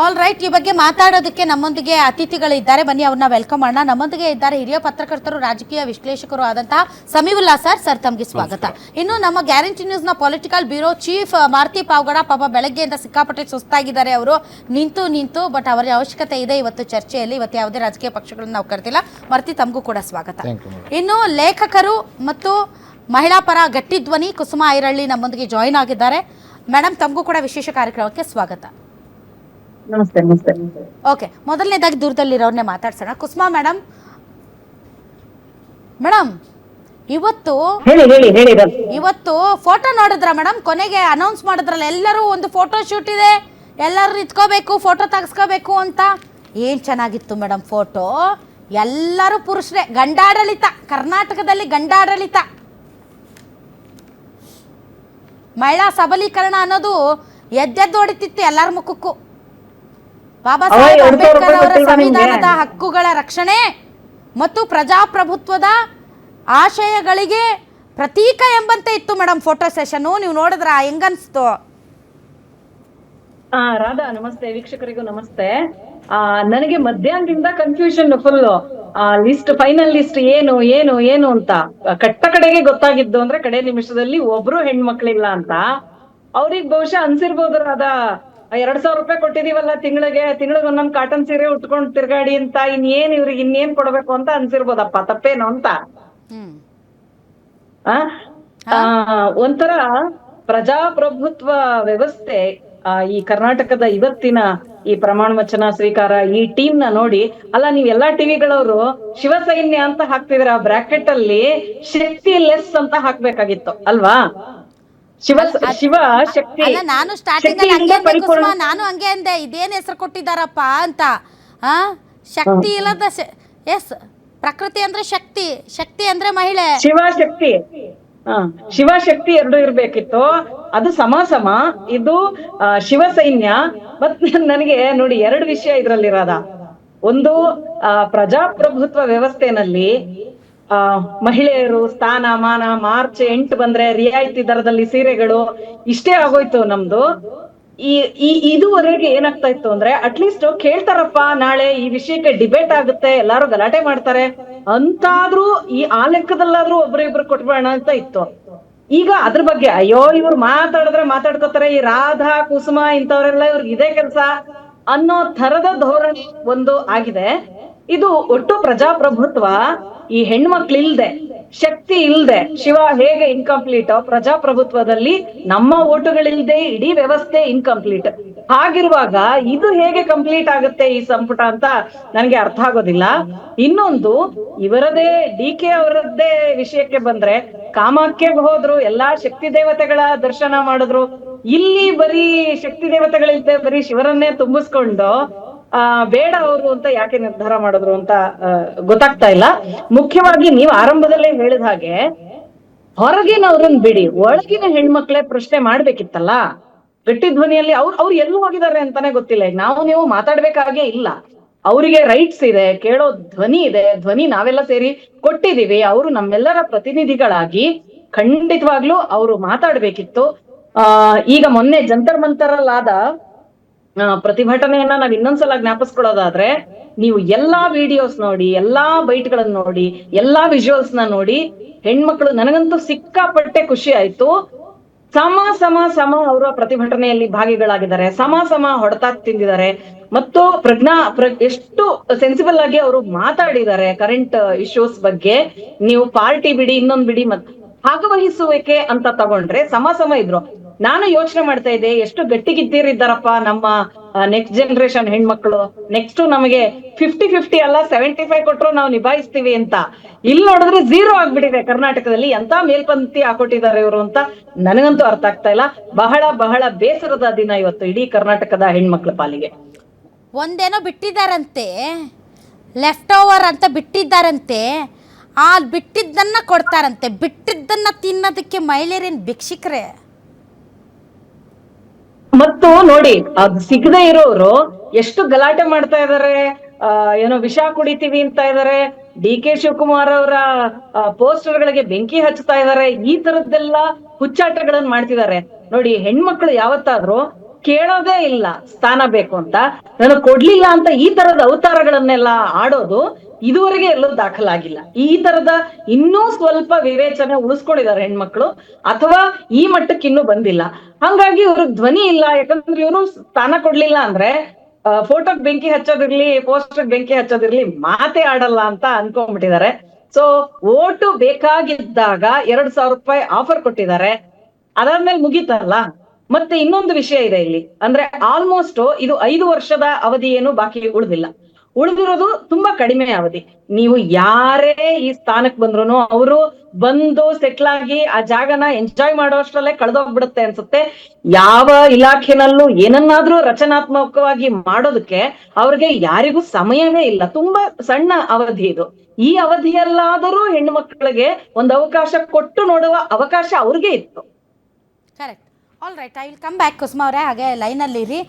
All right, ಈ ಬಗ್ಗೆ ಮಾತಾಡೋದಕ್ಕೆ ನಮ್ಮೊಂದಿಗೆ ಅತಿಥಿಗಳಿದ್ದಾರೆ. ಬನ್ನಿ ಅವ್ರನ್ನ ವೆಲ್ಕಮ್ ಮಾಡೋಣ. ನಮ್ಮೊಂದಿಗೆ ಇದ್ದಾರೆ ಹಿರಿಯ ಪತ್ರಕರ್ತರು, ರಾಜಕೀಯ ವಿಶ್ಲೇಷಕರು ಆದಂತಹ ಸಮೀವುಲ್ಲಾ ಸರ್ ತಮಗೆ ಸ್ವಾಗತ. ಇನ್ನು ನಮ್ಮ ಗ್ಯಾರಂಟಿ ನ್ಯೂಸ್ನ political bureau chief Maruti Pavagada, ಪಾಪ ಬೆಳಗ್ಗೆಯಿಂದ ಸಿಕ್ಕಾಪಟ್ಟೆ ಸುಸ್ತಾಗಿದ್ದಾರೆ ಅವರು, ನಿಂತು ಬಟ್ ಅವರ ಅವಶ್ಯಕತೆ ಇದೆ ಇವತ್ತು ಚರ್ಚೆಯಲ್ಲಿ. ಇವತ್ತು ಯಾವುದೇ ರಾಜಕೀಯ ಪಕ್ಷಗಳನ್ನ ನಾವು ಕರೆದಿಲ್ಲ. ಮಾರುತಿ, ತಮಗೂ ಕೂಡ ಸ್ವಾಗತ. ಇನ್ನು ಲೇಖಕರು ಮತ್ತು ಮಹಿಳಾ ಪರ ಗಟ್ಟಿ ಧ್ವನಿ ಕುಸುಮಾ ಐರಳ್ಳಿ ನಮ್ಮೊಂದಿಗೆ ಜಾಯಿನ್ ಆಗಿದ್ದಾರೆ. ಮೇಡಮ್, ತಮಗೂ ಕೂಡ ವಿಶೇಷ ಕಾರ್ಯಕ್ರಮಕ್ಕೆ ಸ್ವಾಗತ. ನಮಸ್ತೆ. ಓಕೆ, ಮೊದಲನೇದಾಗಿ ದೂರದಲ್ಲಿರೋರ್ನೇ ಮಾತಾಡ್ಸೋಣ. ಕುಸುಮಾ ಮೇಡಮ್, ಇವತ್ತು ಫೋಟೋ ನೋಡಿದ್ರ ಮೇಡಮ್? ಕೊನೆಗೆ ಅನೌನ್ಸ್ ಮಾಡಿದ್ರಲ್ಲ, ಎಲ್ಲರೂ ಒಂದು ಫೋಟೋ ಶೂಟ್ ಇದೆ, ಎಲ್ಲರೂ ನಿಂತ್ಕೋಬೇಕು, ಫೋಟೋ ತೆಗೆಸ್ಕೋಬೇಕು ಅಂತ. ಏನ್ ಚೆನ್ನಾಗಿತ್ತು ಮೇಡಮ್ ಫೋಟೋ. ಎಲ್ಲರೂ ಪುರುಷರೇ, ಗಂಡಾಡಳಿತ, ಕರ್ನಾಟಕದಲ್ಲಿ ಗಂಡಾಡಳಿತ, ಮಹಿಳಾ ಸಬಲೀಕರಣ ಅನ್ನೋದು ಎದ್ದೆದ್ದು ಹೊಡಿತಿತ್ತು ಎಲ್ಲರ ಮುಖಕ್ಕೂ. ಬಾಬಾ ಸಾಹೇಬ್ ಅಂಬೇಡ್ಕರ್ ಅವರ ಸಂವಿಧಾನದ ಹಕ್ಕುಗಳ ರಕ್ಷಣೆ ಮತ್ತು ಪ್ರಜಾಪ್ರಭುತ್ವದ ಆಶಯಗಳಿಗೆ ಪ್ರತೀಕ ಎಂಬಂತೆ ಇತ್ತು ಮೇಡಮ್ ಫೋಟೋ ಸೆಷನ್. ನೀವು ನೋಡಿದ್ರ, ಹೆಂಗನ್ಸ್ತು? ರಾಧಾ, ನಮಸ್ತೆ. ವೀಕ್ಷಕರಿಗೂ ನಮಸ್ತೆ. ನನಗೆ ಮಧ್ಯಾಹ್ನದಿಂದ confusion full. List, final list ಏನು ಅಂತ ಕಟ್ಟ ಕಡೆಗೆ ಗೊತ್ತಾಗಿದ್ದು ಅಂದ್ರೆ ಕಡೆ ನಿಮಿಷದಲ್ಲಿ ಒಬ್ರು ಹೆಣ್ಮಕ್ಳಿಲ್ಲ ಅಂತ. ಅವ್ರಿಗೆ ಬಹುಶಃ ಅನ್ಸಿರ್ಬೋದು, ರಾಧಾ, 2,000 ರೂಪಾಯಿ ಕೊಟ್ಟಿದೀವಲ್ಲ ತಿಂಗಳಿಗೆ ಒಂದೊಂದ್ ಕಾಟನ್ ಸೀರೆ ಉಟ್ಕೊಂಡ್ ತಿರ್ಗಾಡಿ ಅಂತ, ಇವ್ರಿಗೆ ಇನ್ನೇನ್ ಕೊಡ್ಬೇಕು ಅಂತ ಅನ್ಸಿರ್ಬೋದಪ್ಪ. ತಪ್ಪೇನು ಅಂತ. ಒಂಥರ ಪ್ರಜಾಪ್ರಭುತ್ವ ವ್ಯವಸ್ಥೆ, ಈ ಕರ್ನಾಟಕದ ಇವತ್ತಿನ ಈ ಪ್ರಮಾಣ ವಚನ ಸ್ವೀಕಾರ, ಈ ಟೀಮ್ ನ ನೋಡಿ, ಅಲ್ಲ, ನೀವ್ ಎಲ್ಲಾ ಟಿವಿಗಳವರು ಶಿವಸೈನ್ಯ ಅಂತ ಹಾಕ್ತಿದ್ರ, ಬ್ರಾಕೆಟ್ ಅಲ್ಲಿ ಶಕ್ತಿ ಲೆಸ್ ಅಂತ ಹಾಕ್ಬೇಕಾಗಿತ್ತು ಅಲ್ವಾ? ಶಿವ ಶಕ್ತಿ. ನಾನು ಸ್ಟಾರ್ಟಿಂಗ್ ನಾನು ಹಂಗೆ ಅಂದೆ, ಇದೇನ್ ಹೆಸರು ಕೊಟ್ಟಿದಾರಪ್ಪ ಅಂತ. ಶಕ್ತಿ ಇಲ್ಲದ, ಎಸ್, ಪ್ರಕೃತಿ ಅಂದ್ರೆ ಶಕ್ತಿ, ಶಕ್ತಿ ಅಂದ್ರೆ ಮಹಿಳೆ. ಶಿವಶಕ್ತಿ ಎರಡು ಇರ್ಬೇಕಿತ್ತು. ಅದು ಸಮ ಇದು ಶಿವಸೈನ್ಯ. ಮತ್ ನನಗೆ ನೋಡಿ 2 ವಿಷಯ ಇದ್ರಲ್ಲಿರೋದ. ಒಂದು, ಪ್ರಜಾಪ್ರಭುತ್ವ ವ್ಯವಸ್ಥೆನಲ್ಲಿ ಮಹಿಳೆಯರು ಸ್ಥಾನ ಮಾನ, ಮಾರ್ಚ್ 8 ಬಂದ್ರೆ ರಿಯಾಯಿತಿ ದರದಲ್ಲಿ ಸೀರೆಗಳು, ಇಷ್ಟೇ ಆಗೋಯ್ತು ನಮ್ದು. ಇದುವರೆಗೆ ಏನಾಗ್ತಾ ಇತ್ತು ಅಂದ್ರೆ, ಅಟ್ಲೀಸ್ಟ್ ಕೇಳ್ತಾರಪ್ಪ, ನಾಳೆ ಈ ವಿಷಯಕ್ಕೆ ಡಿಬೇಟ್ ಆಗುತ್ತೆ, ಎಲ್ಲಾರು ಗಲಾಟೆ ಮಾಡ್ತಾರೆ ಅಂತಾದ್ರೂ ಆ ಲೆಕ್ಕದಲ್ಲಾದ್ರೂ ಒಬ್ರಿಬ್ರು ಕೊಟ್ಬಿಡೋಣ ಅಂತ ಇತ್ತು. ಈಗ ಅದ್ರ ಬಗ್ಗೆ ಅಯ್ಯೋ ಇವ್ರು ಮಾತಾಡಿದ್ರೆ ಮಾತಾಡ್ಕೋತಾರೆ, ಈ ರಾಧಾ, ಕುಸುಮ ಇಂಥವ್ರೆಲ್ಲ ಇವ್ರಿಗೆ ಇದೇ ಕೆಲ್ಸ ಅನ್ನೋ ಥರದ ಧೋರಣೆ ಒಂದು ಆಗಿದೆ. ಇದು ಒಟ್ಟು ಪ್ರಜಾಪ್ರಭುತ್ವ ಈ ಹೆಣ್ಮಕ್ಳಿಲ್ದೆ, ಶಕ್ತಿ ಇಲ್ದೆ, ಶಿವ ಹೇಗೆ ಇನ್ಕಂಪ್ಲೀಟ್, ಪ್ರಜಾಪ್ರಭುತ್ವದಲ್ಲಿ ನಮ್ಮ ಓಟುಗಳಿಲ್ದೆ ಇಡೀ ವ್ಯವಸ್ಥೆ ಇನ್ಕಂಪ್ಲೀಟ್. ಹಾಗಿರುವಾಗ ಇದು ಹೇಗೆ ಕಂಪ್ಲೀಟ್ ಆಗುತ್ತೆ ಈ ಸಂಪುಟ ಅಂತ ನನ್ಗೆ ಅರ್ಥ ಆಗೋದಿಲ್ಲ. ಇನ್ನೊಂದು, ಇವರದೇ DK ಅವರದ್ದೇ ವಿಷಯಕ್ಕೆ ಬಂದ್ರೆ, ಕಾಮಾಖ್ಯೆಗೆ ಹೋದ್ರು, ಎಲ್ಲಾ ಶಕ್ತಿ ದೇವತೆಗಳ ದರ್ಶನ ಮಾಡಿದ್ರು. ಇಲ್ಲಿ ಬರೀ ಶಕ್ತಿ ದೇವತೆಗಳಿಲ್ದೆ ಬರೀ ಶಿವರನ್ನೇ ತುಂಬಿಸ್ಕೊಂಡು ಬೇಡ ಅವರು ಅಂತ ಯಾಕೆ ನಿರ್ಧಾರ ಮಾಡಿದ್ರು ಅಂತ ಗೊತ್ತಾಗ್ತಾ ಇಲ್ಲ. ಮುಖ್ಯವಾಗಿ ನೀವು ಆರಂಭದಲ್ಲೇ ಹೇಳಿದ ಹಾಗೆ, ಹೊರಗಿನವ್ರನ್ನ ಬಿಡಿ, ಒಳಗಿನ ಹೆಣ್ಮಕ್ಳೇ ಪ್ರಶ್ನೆ ಮಾಡ್ಬೇಕಿತ್ತಲ್ಲ ಗಟ್ಟಿ ಧ್ವನಿಯಲ್ಲಿ. ಅವ್ರು ಎಲ್ಲೂ ಹೋಗಿದ್ದಾರೆ ಅಂತಾನೆ ಗೊತ್ತಿಲ್ಲ. ಈಗ ನೀವು ಮಾತಾಡ್ಬೇಕಾಗೇ ಇಲ್ಲ. ಅವರಿಗೆ ರೈಟ್ಸ್ ಇದೆ, ಕೇಳೋ ಧ್ವನಿ ಇದೆ, ಧ್ವನಿ ನಾವೆಲ್ಲ ಸೇರಿ ಕೊಟ್ಟಿದೀವಿ. ಅವರು ನಮ್ಮೆಲ್ಲರ ಪ್ರತಿನಿಧಿಗಳಾಗಿ ಖಂಡಿತವಾಗ್ಲೂ ಅವರು ಮಾತಾಡ್ಬೇಕಿತ್ತು. ಈಗ ಮೊನ್ನೆ ಜಂತರ್ ಮಂತರಲ್ಲಾದ ಪ್ರತಿಭಟನೆಯನ್ನ ನಾವ್ ಇನ್ನೊಂದ್ಸಲ ಜ್ಞಾಪಿಸ್ಕೊಳ್ಳೋದಾದ್ರೆ, ನೀವು ಎಲ್ಲಾ ವಿಡಿಯೋಸ್ ನೋಡಿ, ಎಲ್ಲಾ ಬೈಟ್ಗಳನ್ನ ನೋಡಿ, ಎಲ್ಲಾ ವಿಜುವಲ್ಸ್ ನ ನೋಡಿ, ಹೆಣ್ಮಕ್ಳು, ನನಗಂತೂ ಸಿಕ್ಕಾಪಟ್ಟೆ ಖುಷಿ ಆಯ್ತು. ಸಮ ಅವರ ಪ್ರತಿಭಟನೆಯಲ್ಲಿ ಭಾಗಿಗಳಾಗಿದ್ದಾರೆ, ಸಮ ಹೊಡೆತ ತಿಂದಿದ್ದಾರೆ. ಮತ್ತು ಎಷ್ಟು ಸೆನ್ಸಿಬಲ್ ಆಗಿ ಅವರು ಮಾತಾಡಿದ್ದಾರೆ ಕರೆಂಟ್ ಇಶ್ಯೂಸ್ ಬಗ್ಗೆ. ನೀವು ಪಾರ್ಟಿ ಬಿಡಿ, ಇನ್ನೊಂದ್ ಬಿಡಿ, ಭಾಗವಹಿಸುವಿಕೆ ಅಂತ ತಗೊಂಡ್ರೆ ಸಮ ಇದ್ರು. ನಾನು ಯೋಚನೆ ಮಾಡ್ತಾ ಇದ್ದೆ, ಎಷ್ಟು ಗಟ್ಟಿಗಿದ್ದೀರಿದ್ದಾರಪ್ಪ ನಮ್ಮ ನೆಕ್ಸ್ಟ್ ಜನರೇಷನ್ ಹೆಣ್ಮಕ್ಳು. ನೆಕ್ಸ್ಟ್ ನಮಗೆ 50-50 ಅಲ್ಲ 75 ಕೊಟ್ರು ನಾವು ನಿಭಾಯಿಸ್ತೀವಿ ಅಂತ. ಇಲ್ಲಿ ನೋಡಿದ್ರೆ 0 ಆಗ್ಬಿಟ್ಟಿದೆ ಕರ್ನಾಟಕದಲ್ಲಿ. ಎಂತ ಮೇಲ್ಪಂಕ್ತಿ ಹಾಕೊಟ್ಟಿದ್ದಾರೆ ಇವರು ಅಂತ ನನಗಂತೂ ಅರ್ಥ ಆಗ್ತಾ ಇಲ್ಲ. ಬಹಳ ಬೇಸರದ ದಿನ ಇವತ್ತು ಇಡೀ ಕರ್ನಾಟಕದ ಹೆಣ್ಮಕ್ಳ ಪಾಲಿಗೆ. ಒಂದೇನೋ ಬಿಟ್ಟಿದ್ದಾರಂತೆ, ಲೆಫ್ಟ್ ಓವರ್ ಅಂತ ಬಿಟ್ಟಿದ್ದಾರಂತೆ. ಆ ಬಿಟ್ಟಿದ್ದನ್ನ ಕೊಡ್ತಾರಂತೆ. ಬಿಟ್ಟಿದ್ದನ್ನ ತಿನ್ನೋದಕ್ಕೆ ಮಹಿಳೆಯರೇನ್ ಭಿಕ್ಷಿಕ್ರೆ? ಮತ್ತು ನೋಡಿ, ಅದು ಸಿಗದೆ ಇರೋರು ಎಷ್ಟು ಗಲಾಟೆ ಮಾಡ್ತಾ ಇದಾರೆ. ಏನೋ ವಿಷ ಕುಡಿತೀವಿ ಅಂತ ಇದಾರೆ. DK ಶಿವಕುಮಾರ್ ಅವರ ಪೋಸ್ಟರ್ಗಳಿಗೆ ಬೆಂಕಿ ಹಚ್ತಾ ಇದಾರೆ. ಈ ತರದ್ದೆಲ್ಲ ಹುಚ್ಚಾಟಗಳನ್ನ ಮಾಡ್ತಿದ್ದಾರೆ. ನೋಡಿ, ಹೆಣ್ಮಕ್ಳು ಯಾವತ್ತಾದ್ರೂ ಕೇಳೋದೇ ಇಲ್ಲ ಸ್ಥಾನ ಬೇಕು ಅಂತ, ನನಗೆ ಕೊಡ್ಲಿಲ್ಲ ಅಂತ ಈ ತರದ ಅವತಾರಗಳನ್ನೆಲ್ಲ ಆಡೋದು ಇದುವರೆಗೆ ಎಲ್ಲೂ ದಾಖಲಾಗಿಲ್ಲ. ಈ ತರದ ಇನ್ನೂ ಸ್ವಲ್ಪ ವಿವೇಚನೆ ಉಳಿಸ್ಕೊಂಡಿದ್ದಾರೆ ಹೆಣ್ಮಕ್ಳು, ಅಥವಾ ಈ ಮಟ್ಟಕ್ಕೆ ಇನ್ನೂ ಬಂದಿಲ್ಲ. ಹಂಗಾಗಿ ಇವ್ರಿಗೆ ಧ್ವನಿ ಇಲ್ಲ. ಯಾಕಂದ್ರೆ ಇವರು ಸ್ಥಾನ ಕೊಡ್ಲಿಲ್ಲ ಅಂದ್ರೆ ಫೋಟೋಗ್ ಬೆಂಕಿ ಹಚ್ಚೋದಿರ್ಲಿ, ಪೋಸ್ಟರ್ ಬೆಂಕಿ ಹಚ್ಚೋದಿರ್ಲಿ, ಮಾತೇ ಆಡಲ್ಲ ಅಂತ ಅನ್ಕೊಂಡ್ಬಿಟ್ಟಿದ್ದಾರೆ. ಸೊ ಓಟು ಬೇಕಾಗಿದ್ದಾಗ 2,000 ರೂಪಾಯಿ ಆಫರ್ ಕೊಟ್ಟಿದ್ದಾರೆ, ಅದಾದ್ಮೇಲೆ ಮುಗೀತಲ್ಲ. ಮತ್ತೆ ಇನ್ನೊಂದು ವಿಷಯ ಇದೆ ಇಲ್ಲಿ, ಅಂದ್ರೆ ಆಲ್ಮೋಸ್ಟ್ ಇದು 5 ವರ್ಷದ ಅವಧಿ ಏನು ಬಾಕಿ ಉಳಿದಿಲ್ಲ. ಉಳಿದಿರೋದು ತುಂಬಾ ಕಡಿಮೆ ಅವಧಿ. ನೀವು ಯಾರೇ ಈ ಸ್ಥಾನಕ್ಕೆ ಬಂದ್ರು ಅವರು ಬಂದು ಸೆಟ್ಲ್ ಆಗಿ ಆ ಜಾಗನ ಎಂಜಾಯ್ ಮಾಡೋಷ್ಟ್ರಲ್ಲೇ ಕಳೆದೋಗ್ಬಿಡುತ್ತೆ ಅನ್ಸುತ್ತೆ. ಯಾವ ಇಲಾಖೆನಲ್ಲೂ ಏನನ್ನಾದ್ರೂ ರಚನಾತ್ಮಕವಾಗಿ ಮಾಡೋದಕ್ಕೆ ಅವ್ರಿಗೆ ಯಾರಿಗೂ ಸಮಯವೇ ಇಲ್ಲ. ತುಂಬಾ ಸಣ್ಣ ಅವಧಿ ಇದು. ಈ ಅವಧಿಯಲ್ಲಾದರೂ ಹೆಣ್ಣು ಮಕ್ಕಳಿಗೆ ಒಂದು ಅವಕಾಶ ಕೊಟ್ಟು ನೋಡುವ ಅವಕಾಶ ಅವ್ರಿಗೆ ಇತ್ತು. Correct. All right, I will come back Kusuma ಅವರೇ, ಹಾಗೆ ಲೈನಲ್ಲಿ ಇರಿ.